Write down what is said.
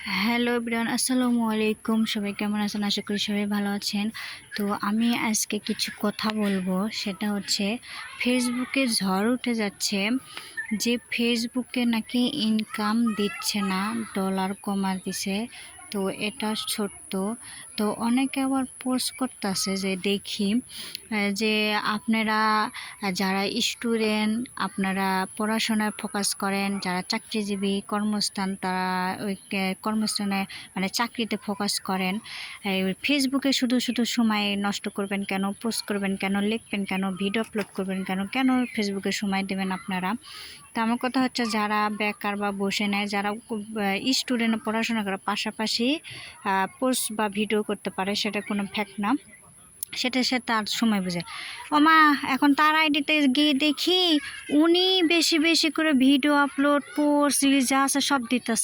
Hello everyone, আসসালামু আলাইকুম। সবাই কেমন আছেন? আশা করি সবাই ভালো আছেন। তো আমি আজকে কিছু কথা বলবো, সেটা হচ্ছে ফেসবুকে ঝড় উঠে যাচ্ছে যে ফেসবুকে নাকি ইনকাম দিচ্ছে না, ডলার কমা দিছে। তো এটা সত্য। তো অনেকে আবার পোস্ট করতেছে যে দেখি যে আপনারা যারা স্টুডেন্ট, আপনারা পড়াশোনায় ফোকাস করেন, যারা চাকরিজীবী কর্মস্থান, তারা ওই কর্মস্থানে মানে চাকরিতে ফোকাস করেন। ফেসবুকে শুধু শুধু সময় নষ্ট করবেন কেন, পোস্ট করবেন কেন, লিখবেন কেন, ভিডিও আপলোড করবেন কেন, কেন ফেসবুকে সময় দেবেন আপনারা? তো আমার কথা হচ্ছে, যারা বেকার বা বসে নেয়, যারা স্টুডেন্ট পড়াশোনা করার পাশাপাশি পোস্ট বা ভিডিও করতে পারে, সেটা কোনো ফ্যাক্ট না, সেটা সে তার সময় বুঝে। মা এখন তার আইডিতে গিয়ে দেখি উনি বেশি বেশি করে ভিডিও আপলোড, পোস্ট, রিলস যা আছে সব দিতেছে।